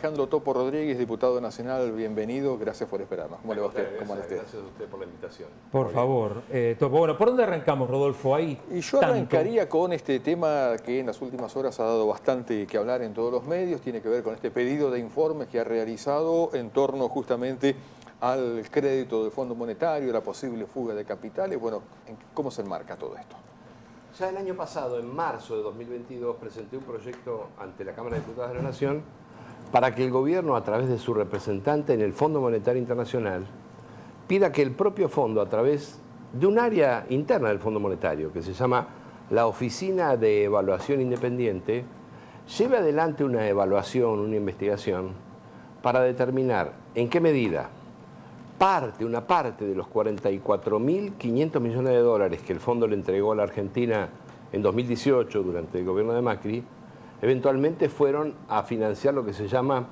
Alejandro Topo Rodríguez, diputado nacional, bienvenido, gracias por esperarnos. ¿Cómo le va usted? ¿Cómo anda usted? Gracias a usted por la invitación. Por favor, Topo. Bueno, ¿por dónde arrancamos, Rodolfo? Ahí Y yo arrancaría con este tema que en las últimas horas ha dado bastante que hablar en todos los medios, tiene que ver con este pedido de informes que ha realizado en torno justamente al crédito del Fondo Monetario, la posible fuga de capitales. Bueno, ¿cómo se enmarca todo esto? Ya el año pasado, en marzo de 2022, presenté un proyecto ante la Cámara de Diputados de la Nación para que el gobierno, a través de su representante en el Fondo Monetario Internacional, pida que el propio fondo, a través de un área interna del Fondo Monetario, que se llama la Oficina de Evaluación Independiente, lleve adelante una evaluación, una investigación, para determinar en qué medida una parte de los 44.500 millones de dólares que el fondo le entregó a la Argentina en 2018 durante el gobierno de Macri, eventualmente fueron a financiar lo que se llama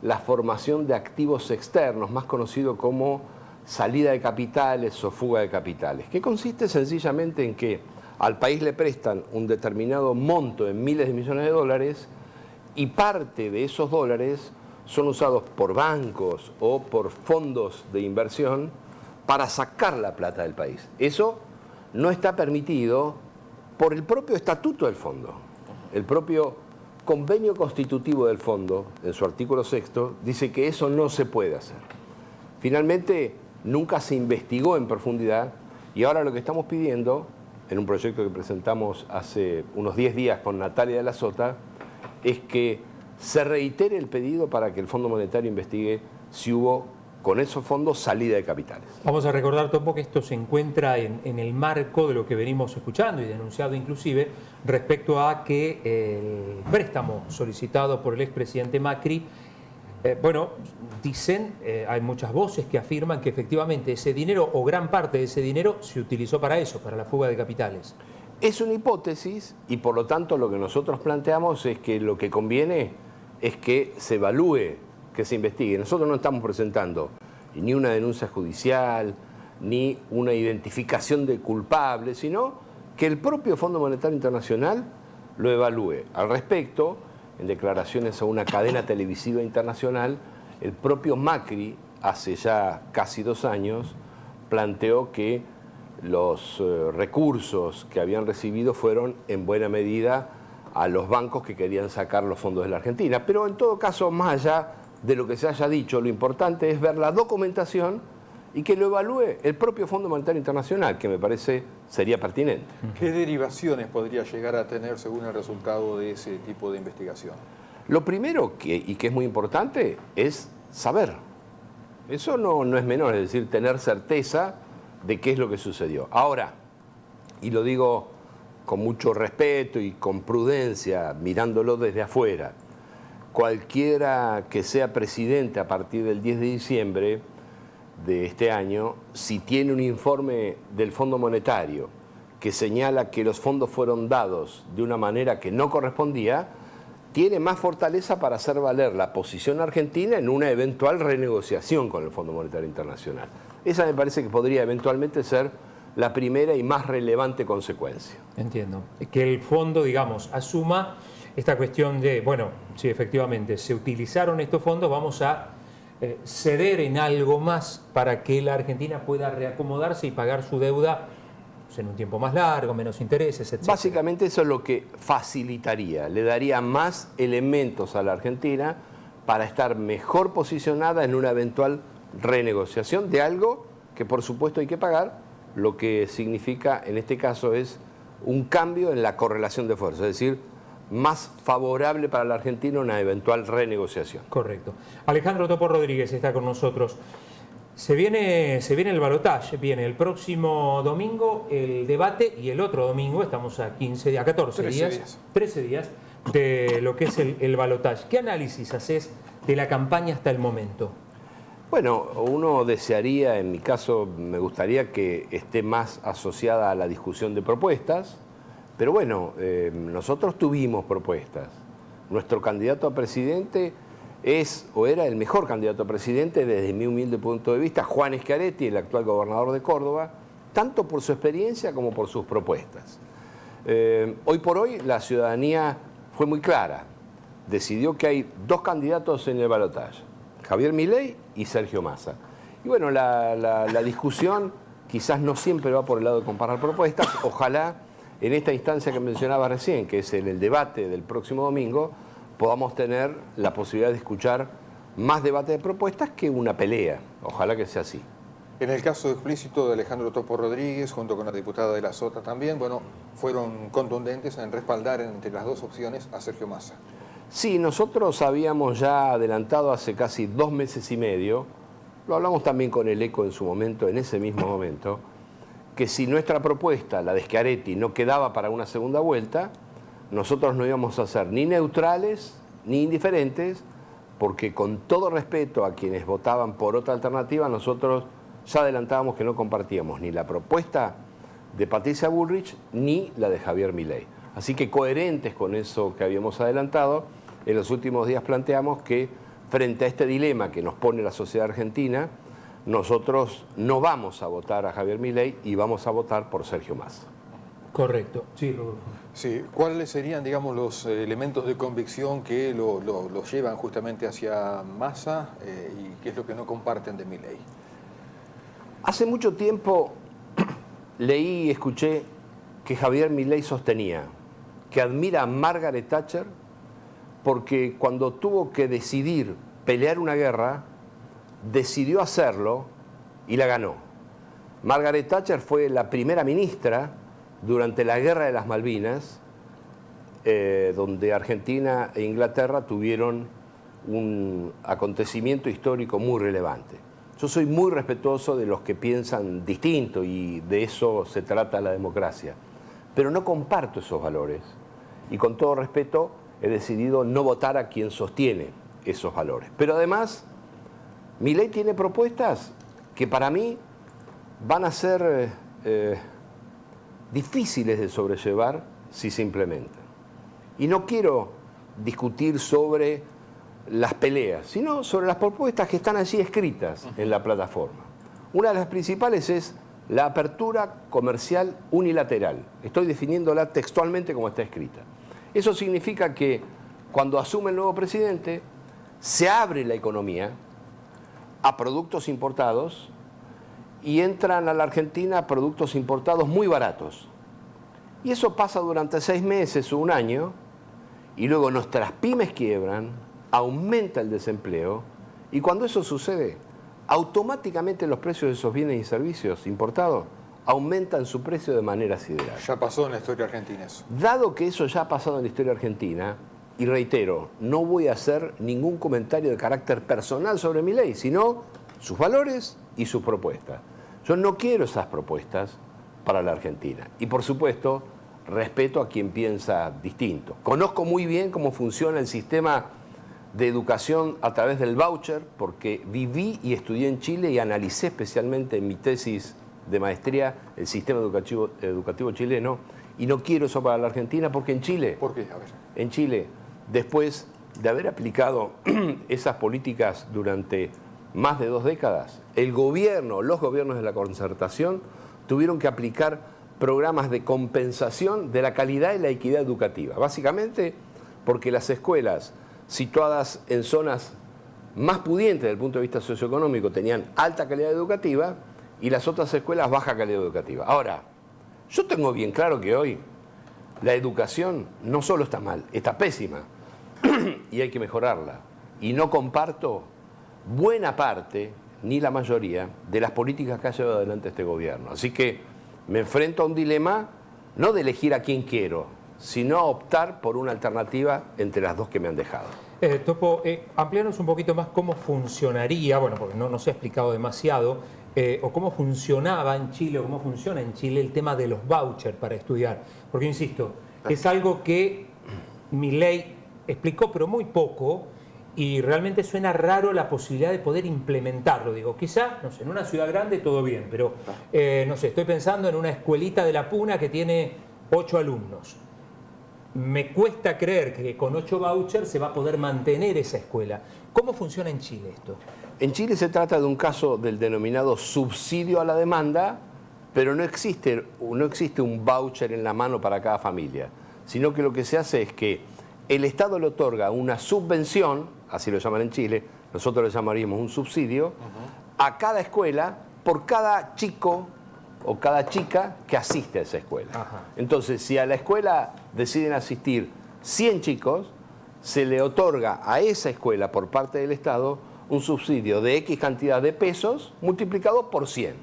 la formación de activos externos, más conocido como salida de capitales o fuga de capitales, que consiste sencillamente en que al país le prestan un determinado monto en miles de millones de dólares y parte de esos dólares son usados por bancos o por fondos de inversión para sacar la plata del país. Eso no está permitido por el propio estatuto del fondo. El propio convenio constitutivo del fondo, en su artículo 6º, dice que eso no se puede hacer. Finalmente, nunca se investigó en profundidad y ahora lo que estamos pidiendo, en un proyecto que presentamos hace unos 10 días con Natalia de la Sota, es que se reitere el pedido para que el Fondo Monetario investigue si hubo con esos fondos salida de capitales. Vamos a recordar, Topo, que esto se encuentra en el marco de lo que venimos escuchando y denunciado inclusive respecto a que el préstamo solicitado por el expresidente Macri, dicen, hay muchas voces que afirman que efectivamente ese dinero o gran parte de ese dinero se utilizó para eso, para la fuga de capitales. Es una hipótesis y por lo tanto lo que nosotros planteamos es que lo que conviene es que se evalúe, que se investigue. Nosotros no estamos presentando ni una denuncia judicial, ni una identificación de culpables, sino que el propio Fondo Monetario Internacional lo evalúe. Al respecto, en declaraciones a una cadena televisiva internacional, el propio Macri, hace ya casi 2 años, planteó que los recursos que habían recibido fueron en buena medida a los bancos que querían sacar los fondos de la Argentina. Pero en todo caso, más allá de lo que se haya dicho, lo importante es ver la documentación y que lo evalúe el propio Fondo Monetario Internacional, que me parece sería pertinente. ¿Qué derivaciones podría llegar a tener según el resultado de ese tipo de investigación? Lo primero, y que es muy importante, es saber. Eso no es menor, es decir, tener certeza de qué es lo que sucedió. Ahora, y lo digo con mucho respeto y con prudencia, mirándolo desde afuera, cualquiera que sea presidente a partir del 10 de diciembre de este año, si tiene un informe del Fondo Monetario que señala que los fondos fueron dados de una manera que no correspondía, tiene más fortaleza para hacer valer la posición argentina en una eventual renegociación con el Fondo Monetario Internacional. Esa me parece que podría eventualmente ser la primera y más relevante consecuencia. Entiendo. Que el fondo, digamos, asuma esta cuestión de, bueno, si efectivamente se utilizaron estos fondos, vamos a ceder en algo más para que la Argentina pueda reacomodarse y pagar su deuda en un tiempo más largo, menos intereses, etc. Básicamente eso es lo que facilitaría, le daría más elementos a la Argentina para estar mejor posicionada en una eventual renegociación de algo que por supuesto hay que pagar, lo que significa en este caso es un cambio en la correlación de fuerzas, es decir, más favorable para la Argentina una eventual renegociación. Correcto. Alejandro Topo Rodríguez está con nosotros. Se viene el balotaje, viene el próximo domingo el debate y el otro domingo, estamos a 13 días de lo que es el balotaje. ¿Qué análisis haces de la campaña hasta el momento? Bueno, uno desearía, en mi caso me gustaría que esté más asociada a la discusión de propuestas, pero bueno, nosotros tuvimos propuestas. Nuestro candidato a presidente es o era el mejor candidato a presidente desde mi humilde punto de vista, Juan Schiaretti, el actual gobernador de Córdoba, tanto por su experiencia como por sus propuestas. Hoy por hoy la ciudadanía fue muy clara. decidió que hay dos candidatos en el balotaje, Javier Milei y Sergio Massa. Y bueno, la discusión quizás no siempre va por el lado de comparar propuestas. Ojalá en esta instancia que mencionaba recién, que es el debate del próximo domingo, podamos tener la posibilidad de escuchar más debate de propuestas que una pelea. Ojalá que sea así. En el caso explícito de Alejandro Topo Rodríguez, junto con la diputada de la Sota también, bueno, fueron contundentes en respaldar entre las dos opciones a Sergio Massa. Sí, nosotros habíamos ya adelantado hace casi 2 meses y medio, lo hablamos también con el ECO en su momento, en ese mismo momento, que si nuestra propuesta, la de Schiaretti, no quedaba para una segunda vuelta, nosotros no íbamos a ser ni neutrales ni indiferentes, porque con todo respeto a quienes votaban por otra alternativa, nosotros ya adelantábamos que no compartíamos ni la propuesta de Patricia Bullrich ni la de Javier Milei. Así que coherentes con eso que habíamos adelantado, en los últimos días planteamos que frente a este dilema que nos pone la sociedad argentina, nosotros no vamos a votar a Javier Milei y vamos a votar por Sergio Massa. Correcto. Sí, Rodolfo. Sí, ¿cuáles serían, digamos, los elementos de convicción que lo llevan justamente hacia Massa y qué es lo que no comparten de Milei? Hace mucho tiempo leí y escuché que Javier Milei sostenía que admira a Margaret Thatcher porque cuando tuvo que decidir pelear una guerra, decidió hacerlo y la ganó. Margaret Thatcher fue la primera ministra durante la Guerra de las Malvinas, donde Argentina e Inglaterra tuvieron un acontecimiento histórico muy relevante. Yo soy muy respetuoso de los que piensan distinto y de eso se trata la democracia, pero no comparto esos valores y con todo respeto he decidido no votar a quien sostiene esos valores. Pero además, Milei tiene propuestas que para mí van a ser difíciles de sobrellevar si se implementan. Y no quiero discutir sobre las peleas, sino sobre las propuestas que están allí escritas en la plataforma. Una de las principales es la apertura comercial unilateral. Estoy definiéndola textualmente como está escrita. Eso significa que cuando asume el nuevo presidente, se abre la economía a productos importados y entran a la Argentina productos importados muy baratos. Y eso pasa durante 6 meses o un año, y luego nuestras pymes quiebran, aumenta el desempleo, y cuando eso sucede, automáticamente los precios de esos bienes y servicios importados aumentan su precio de manera sideral. Ya pasó en la historia argentina eso. Dado que eso ya ha pasado en la historia argentina, y reitero, no voy a hacer ningún comentario de carácter personal sobre Milei, sino sus valores y sus propuestas. Yo no quiero esas propuestas para la Argentina. Y por supuesto, respeto a quien piensa distinto. Conozco muy bien cómo funciona el sistema de educación a través del voucher, porque viví y estudié en Chile y analicé especialmente en mi tesis de maestría el sistema educativo chileno, y no quiero eso para la Argentina porque en Chile... ¿Por qué? A ver. En Chile, después de haber aplicado esas políticas durante más de 2 décadas, los gobiernos de la concertación tuvieron que aplicar programas de compensación de la calidad y la equidad educativa. Básicamente porque las escuelas situadas en zonas más pudientes desde el punto de vista socioeconómico tenían alta calidad educativa y las otras escuelas baja calidad educativa. Ahora, yo tengo bien claro que hoy la educación no solo está mal, está pésima y hay que mejorarla. Y no comparto buena parte, ni la mayoría, de las políticas que ha llevado adelante este gobierno. Así que me enfrento a un dilema no de elegir a quién quiero, sino a optar por una alternativa entre las dos que me han dejado. Topo, amplíanos un poquito más cómo funcionaría, bueno, porque no se ha explicado demasiado, o cómo funcionaba en Chile, o cómo funciona en Chile el tema de los vouchers para estudiar. Porque, insisto, es algo que Milei explicó, pero muy poco, y realmente suena raro la posibilidad de poder implementarlo. Digo, quizá, no sé, en una ciudad grande todo bien, pero, no sé, estoy pensando en una escuelita de La Puna que tiene 8 alumnos. Me cuesta creer que con 8 vouchers se va a poder mantener esa escuela. ¿Cómo funciona en Chile esto? En Chile se trata de un caso del denominado subsidio a la demanda, pero no existe un voucher en la mano para cada familia, sino que lo que se hace es que el Estado le otorga una subvención, así lo llaman en Chile, nosotros le llamaríamos un subsidio, a cada escuela por cada chico o cada chica que asiste a esa escuela. Entonces, si a la escuela deciden asistir 100 chicos, se le otorga a esa escuela por parte del Estado un subsidio de X cantidad de pesos multiplicado por 100.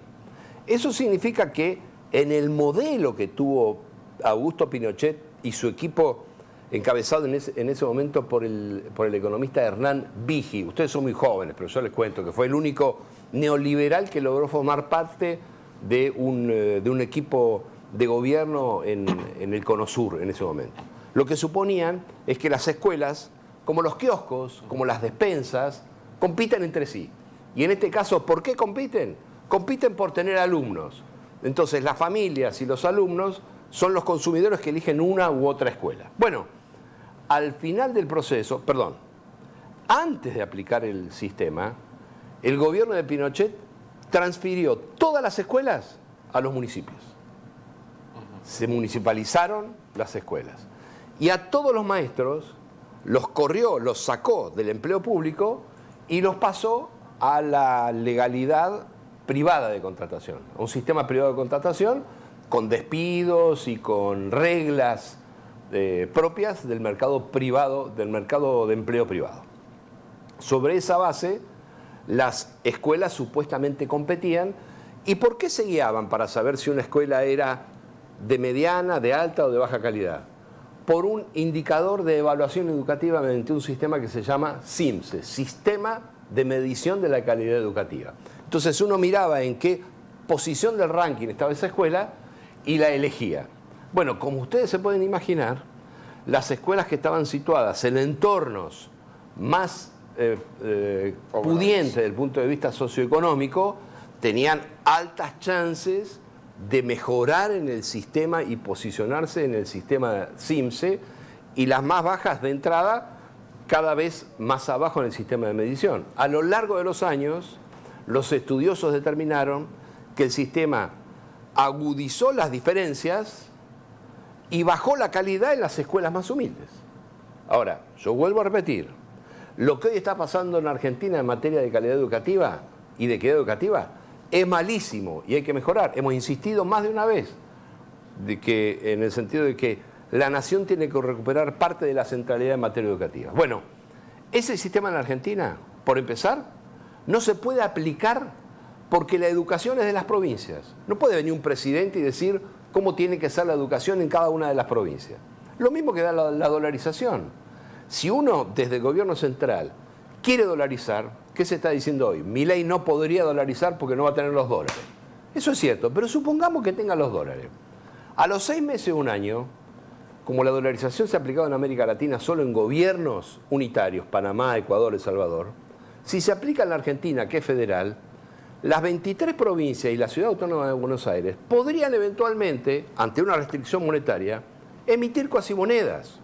Eso significa que en el modelo que tuvo Augusto Pinochet y su equipo encabezado en ese momento por el economista Hernán Vigi, ustedes son muy jóvenes, pero yo les cuento que fue el único neoliberal que logró formar parte de un equipo de gobierno en el Cono Sur en ese momento. Lo que suponían es que las escuelas, como los kioscos, como las despensas, compiten entre sí. Y en este caso, ¿por qué compiten? Compiten por tener alumnos. Entonces, las familias y los alumnos son los consumidores que eligen una u otra escuela. Bueno, al final del proceso, antes de aplicar el sistema, el gobierno de Pinochet transfirió todas las escuelas a los municipios. Se municipalizaron las escuelas. Y a todos los maestros los corrió, los sacó del empleo público y los pasó a la legalidad privada de contratación, a un sistema privado de contratación con despidos y con reglas propias del mercado privado, del mercado de empleo privado. Sobre esa base, las escuelas supuestamente competían. ¿Y por qué se guiaban para saber si una escuela era de mediana, de alta o de baja calidad? Por un indicador de evaluación educativa mediante un sistema que se llama SIMSE, Sistema de Medición de la Calidad Educativa. Entonces uno miraba en qué posición del ranking estaba esa escuela y la elegía. Bueno, como ustedes se pueden imaginar, las escuelas que estaban situadas en entornos más pudientes desde el punto de vista socioeconómico tenían altas chances de mejorar en el sistema y posicionarse en el sistema SIMSE, y las más bajas de entrada cada vez más abajo en el sistema de medición. A lo largo de los años, los estudiosos determinaron que el sistema agudizó las diferencias y bajó la calidad en las escuelas más humildes. Ahora, yo vuelvo a repetir, lo que hoy está pasando en Argentina en materia de calidad educativa y de equidad educativa es malísimo y hay que mejorar. Hemos insistido más de una vez en el sentido de que la nación tiene que recuperar parte de la centralidad en materia educativa. Bueno, ese sistema en Argentina, por empezar, no se puede aplicar porque la educación es de las provincias. No puede venir un presidente y decir cómo tiene que ser la educación en cada una de las provincias. Lo mismo que da la dolarización. Si uno, desde el gobierno central, quiere dolarizar, ¿qué se está diciendo hoy? Milei no podría dolarizar porque no va a tener los dólares. Eso es cierto, pero supongamos que tenga los dólares. A los 6 meses o un año, como la dolarización se ha aplicado en América Latina solo en gobiernos unitarios, Panamá, Ecuador, El Salvador, si se aplica en la Argentina, que es federal, las 23 provincias y la Ciudad Autónoma de Buenos Aires podrían eventualmente, ante una restricción monetaria, emitir cuasimonedas.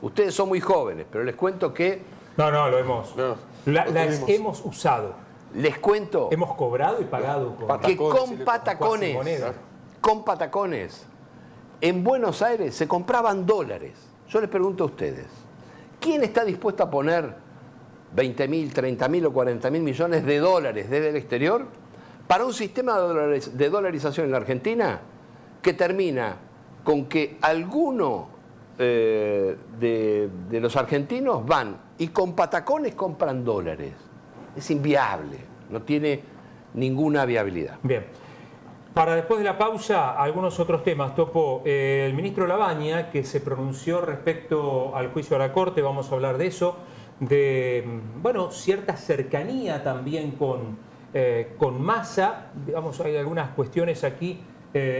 Ustedes son muy jóvenes, pero les cuento que... Lo hemos... Las hemos usado. Les cuento... Hemos cobrado y pagado que con patacones, en Buenos Aires se compraban dólares. Yo les pregunto a ustedes, ¿quién está dispuesto a poner 20.000, 30.000 o 40.000 millones de dólares desde el exterior para un sistema de dolarización en la Argentina que termina con que alguno de los argentinos van y con patacones compran dólares? Es inviable, no tiene ninguna viabilidad. Bien. Para después de la pausa, algunos otros temas. Topo, el ministro Labaña, que se pronunció respecto al juicio a la Corte, vamos a hablar de eso, de cierta cercanía también con Massa. Digamos, hay algunas cuestiones aquí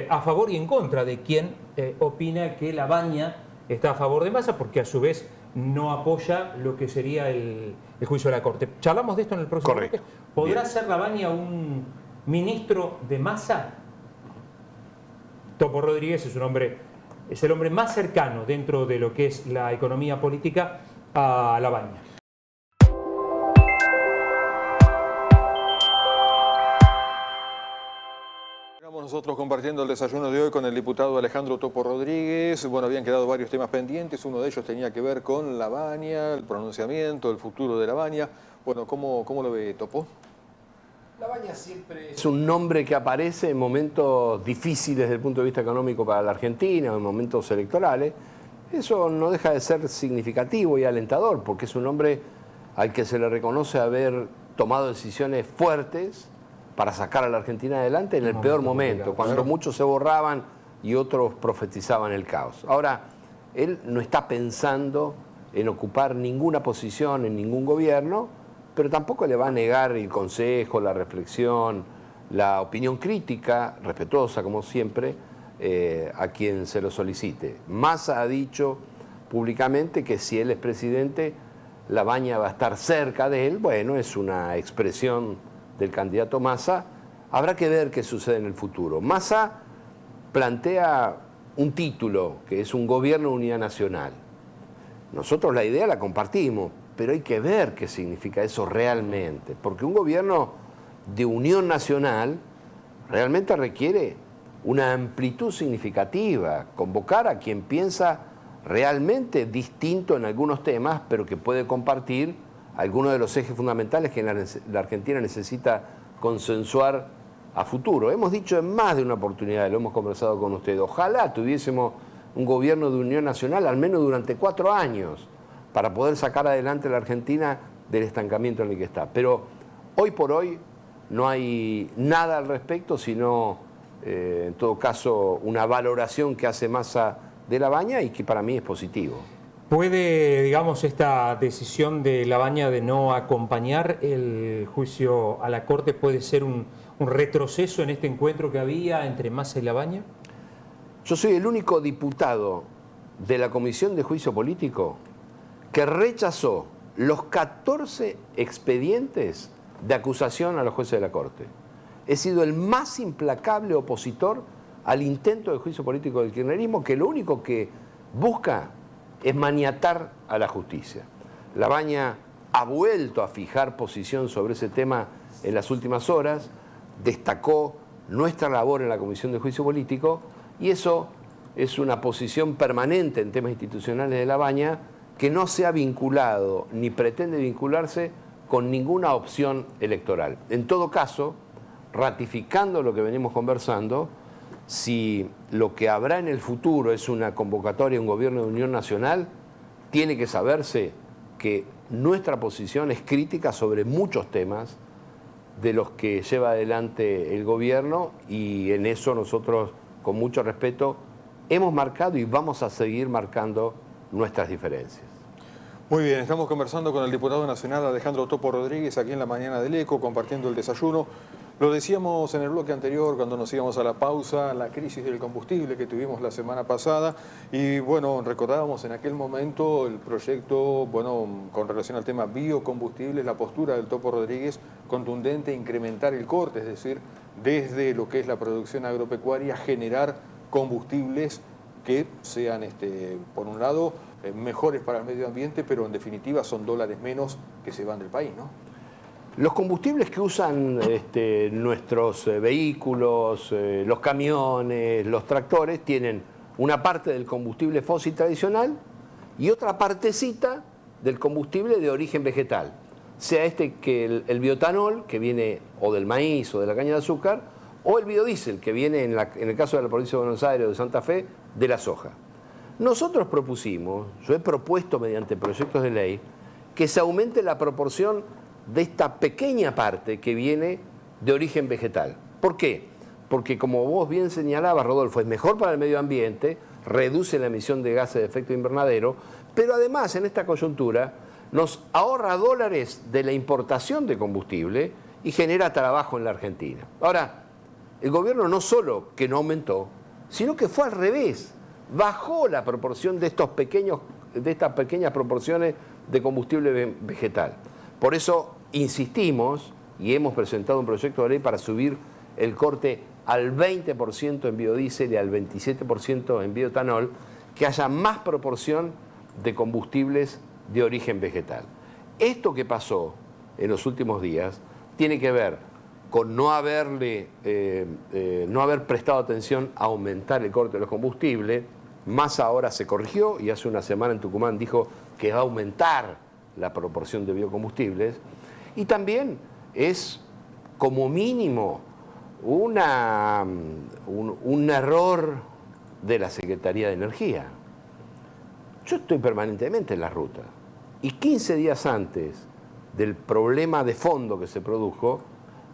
a favor y en contra de quien opina que Labaña está a favor de Massa, porque a su vez no apoya lo que sería el juicio a la Corte. Charlamos de esto en el próximo bloque. ¿Podrá ser Labaña un ministro de Massa? Topo Rodríguez es el hombre más cercano dentro de lo que es la economía política a Labaña. Nosotros compartiendo el desayuno de hoy con el diputado Alejandro Topo Rodríguez. Bueno, habían quedado varios temas pendientes. Uno de ellos tenía que ver con la Baña, el pronunciamiento, el futuro de la Baña. Bueno, ¿cómo lo ve Topo? La Baña siempre es un nombre que aparece en momentos difíciles desde el punto de vista económico para la Argentina, en momentos electorales. Eso no deja de ser significativo y alentador, porque es un hombre al que se le reconoce haber tomado decisiones fuertes para sacar a la Argentina adelante en el peor momento, cuando muchos se borraban y otros profetizaban el caos. Ahora, él no está pensando en ocupar ninguna posición en ningún gobierno, pero tampoco le va a negar el consejo, la reflexión, la opinión crítica, respetuosa como siempre, a quien se lo solicite. Massa ha dicho públicamente que si él es presidente, la Baña va a estar cerca de él. Bueno, es una expresión del candidato Massa. Habrá que ver qué sucede en el futuro. Massa plantea un título, que es un gobierno de unidad nacional. Nosotros la idea la compartimos, pero hay que ver qué significa eso realmente, porque un gobierno de unión nacional realmente requiere una amplitud significativa, convocar a quien piensa realmente distinto en algunos temas, pero que puede compartir algunos de los ejes fundamentales que la Argentina necesita consensuar a futuro. Hemos dicho en más de una oportunidad, lo hemos conversado con usted, ojalá tuviésemos un gobierno de unión nacional al menos durante 4 años para poder sacar adelante a la Argentina del estancamiento en el que está. Pero hoy por hoy no hay nada al respecto, sino en todo caso una valoración que hace Massa de la Baña y que para mí es positivo. ¿Puede, digamos, esta decisión de la Baña de no acompañar el juicio a la Corte, puede ser un retroceso en este encuentro que había entre Massa y la Baña? Yo soy el único diputado de la Comisión de Juicio Político que rechazó los 14 expedientes de acusación a los jueces de la Corte. He sido el más implacable opositor al intento de juicio político del kirchnerismo, que lo único que busca es maniatar a la justicia. La Baña ha vuelto a fijar posición sobre ese tema en las últimas horas, destacó nuestra labor en la Comisión de Juicio Político y eso es una posición permanente en temas institucionales de la Baña que no se ha vinculado ni pretende vincularse con ninguna opción electoral. En todo caso, ratificando lo que venimos conversando, si lo que habrá en el futuro es una convocatoria a un gobierno de unión nacional, tiene que saberse que nuestra posición es crítica sobre muchos temas de los que lleva adelante el gobierno y en eso nosotros, con mucho respeto, hemos marcado y vamos a seguir marcando nuestras diferencias. Muy bien, estamos conversando con el diputado nacional Alejandro Topo Rodríguez aquí en la mañana del ECO, compartiendo el desayuno. Lo decíamos en el bloque anterior, cuando nos íbamos a la pausa, la crisis del combustible que tuvimos la semana pasada. Y bueno, recordábamos en aquel momento el proyecto, bueno, con relación al tema biocombustibles, la postura del Topo Rodríguez contundente, incrementar el corte, es decir, desde lo que es la producción agropecuaria, generar combustibles que sean, por un lado, mejores para el medio ambiente, pero en definitiva son dólares menos que se van del país, ¿no? Los combustibles que usan nuestros vehículos, los camiones, los tractores, tienen una parte del combustible fósil tradicional y otra partecita del combustible de origen vegetal. Sea que el biotanol, que viene o del maíz o de la caña de azúcar, o el biodiesel, que viene en el caso de la provincia de Buenos Aires o de Santa Fe, de la soja. Nosotros propusimos, yo he propuesto mediante proyectos de ley, que se aumente la proporción de esta pequeña parte que viene de origen vegetal. ¿Por qué? Porque como vos bien señalabas, Rodolfo, es mejor para el medio ambiente, reduce la emisión de gases de efecto invernadero, pero además en esta coyuntura nos ahorra dólares de la importación de combustible y genera trabajo en la Argentina. Ahora, el gobierno no solo que no aumentó, sino que fue al revés, bajó la proporción de estas pequeñas proporciones de combustible vegetal. Por eso insistimos y hemos presentado un proyecto de ley para subir el corte al 20% en biodiesel y al 27% en bioetanol, que haya más proporción de combustibles de origen vegetal. Esto que pasó en los últimos días tiene que ver con no haber prestado atención a aumentar el corte de los combustibles. Massa ahora se corrigió y hace una semana en Tucumán dijo que va a aumentar la proporción de biocombustibles. Y también es como mínimo un error de la Secretaría de Energía. Yo estoy permanentemente en la ruta y 15 días antes del problema de fondo que se produjo,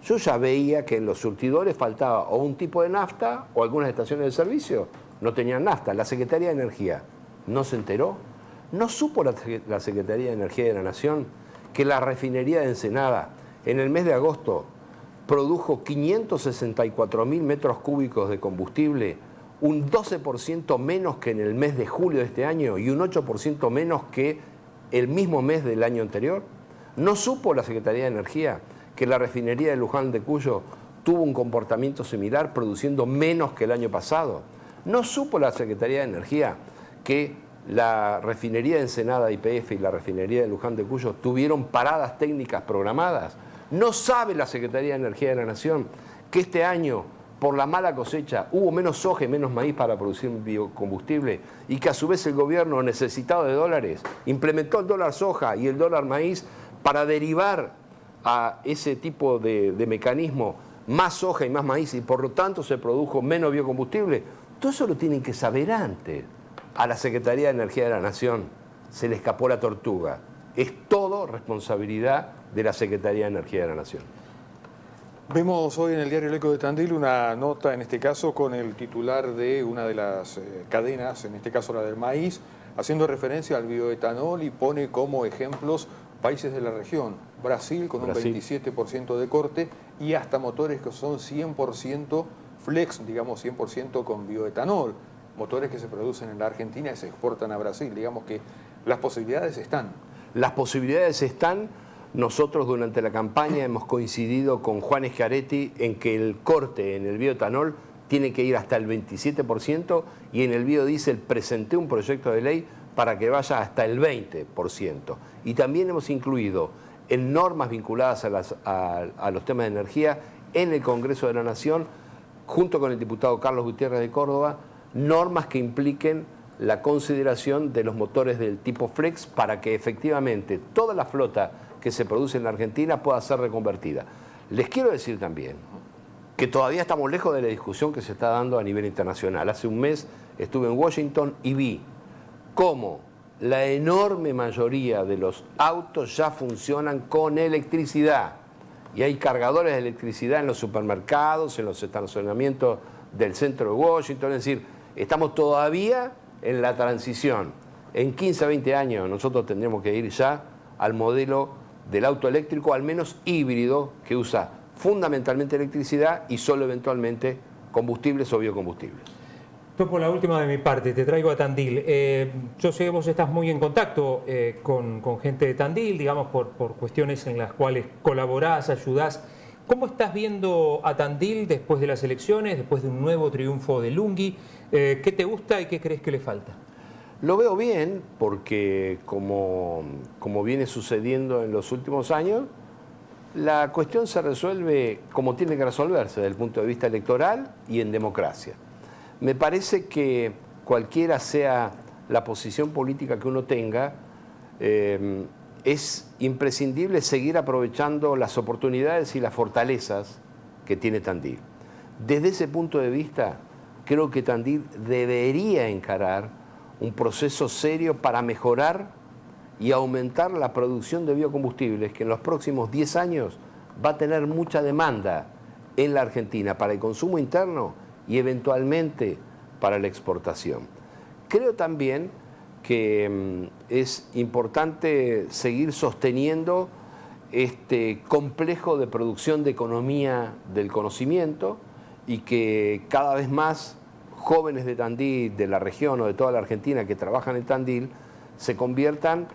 yo ya veía que en los surtidores faltaba o un tipo de nafta o algunas estaciones de servicio no tenían nafta. La Secretaría de Energía no se enteró, no supo la Secretaría de Energía de la Nación que la refinería de Ensenada en el mes de agosto produjo 564.000 metros cúbicos de combustible, un 12% menos que en el mes de julio de este año y un 8% menos que el mismo mes del año anterior. ¿No supo la Secretaría de Energía que la refinería de Luján de Cuyo tuvo un comportamiento similar, produciendo menos que el año pasado? ¿No supo la Secretaría de Energía que la refinería de Ensenada YPF y la refinería de Luján de Cuyo tuvieron paradas técnicas programadas? ¿No sabe la Secretaría de Energía de la Nación que este año, por la mala cosecha, hubo menos soja y menos maíz para producir biocombustible y que a su vez el gobierno, necesitado de dólares, implementó el dólar soja y el dólar maíz para derivar a ese tipo de mecanismo más soja y más maíz y por lo tanto se produjo menos biocombustible? Todo eso lo tienen que saber antes. A la Secretaría de Energía de la Nación se le escapó la tortuga. Es todo responsabilidad de la Secretaría de Energía de la Nación. Vemos hoy en el diario El Eco de Tandil una nota, en este caso, con el titular de una de las cadenas, en este caso la del maíz, haciendo referencia al bioetanol y pone como ejemplos países de la región. Brasil con un 27% de corte y hasta motores que son 100% flex, digamos 100% con bioetanol. Motores que se producen en la Argentina y se exportan a Brasil. Digamos que las posibilidades están. Las posibilidades están. Nosotros durante la campaña hemos coincidido con Juan Schiaretti en que el corte en el bioetanol tiene que ir hasta el 27% y en el biodiesel presenté un proyecto de ley para que vaya hasta el 20%. Y también hemos incluido en normas vinculadas a los temas de energía en el Congreso de la Nación, junto con el diputado Carlos Gutiérrez de Córdoba, normas que impliquen la consideración de los motores del tipo flex para que efectivamente toda la flota que se produce en la Argentina pueda ser reconvertida. Les quiero decir también que todavía estamos lejos de la discusión que se está dando a nivel internacional. Hace un mes estuve en Washington y vi cómo la enorme mayoría de los autos ya funcionan con electricidad. Y hay cargadores de electricidad en los supermercados, en los estacionamientos del centro de Washington. Es decir, estamos todavía en la transición. En 15 a 20 años nosotros tendremos que ir ya al modelo del auto eléctrico, al menos híbrido, que usa fundamentalmente electricidad y solo eventualmente combustibles o biocombustibles. Topo, la última de mi parte, te traigo a Tandil. Yo sé que vos estás muy en contacto con gente de Tandil, digamos, por cuestiones en las cuales colaborás, ayudás. ¿Cómo estás viendo a Tandil después de las elecciones, después de un nuevo triunfo de Lunghi? ¿Qué te gusta y qué crees que le falta? Lo veo bien porque, como viene sucediendo en los últimos años, la cuestión se resuelve como tiene que resolverse, desde el punto de vista electoral y en democracia. Me parece que cualquiera sea la posición política que uno tenga, es imprescindible seguir aprovechando las oportunidades y las fortalezas que tiene Tandil. Desde ese punto de vista, creo que Tandil debería encarar un proceso serio para mejorar y aumentar la producción de biocombustibles, que en los próximos 10 años va a tener mucha demanda en la Argentina para el consumo interno y eventualmente para la exportación. Creo también que es importante seguir sosteniendo este complejo de producción de economía del conocimiento y que cada vez más jóvenes de Tandil, de la región o de toda la Argentina que trabajan en Tandil, se conviertan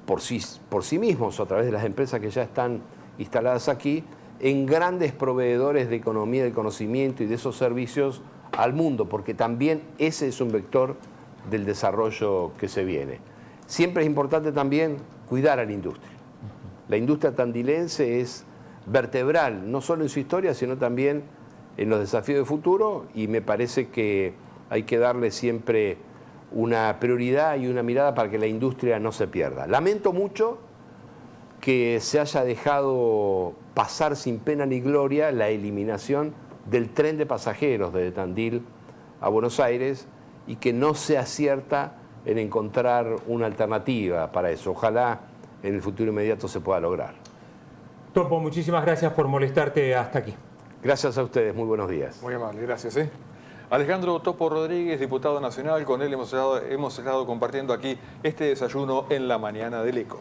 por sí mismos o a través de las empresas que ya están instaladas aquí, en grandes proveedores de economía del conocimiento y de esos servicios al mundo, porque también ese es un vector del desarrollo que se viene. Siempre es importante también cuidar a la industria. La industria tandilense es vertebral, no solo en su historia, sino también en los desafíos de futuro, y me parece que hay que darle siempre una prioridad y una mirada para que la industria no se pierda. Lamento mucho que se haya dejado pasar sin pena ni gloria la eliminación del tren de pasajeros de Tandil a Buenos Aires y que no se acierta en encontrar una alternativa para eso. Ojalá en el futuro inmediato se pueda lograr. Topo, muchísimas gracias por molestarte hasta aquí. Gracias a ustedes, muy buenos días. Muy amable, gracias. Alejandro Topo Rodríguez, diputado nacional, con él hemos estado compartiendo aquí este desayuno en la mañana del Eco.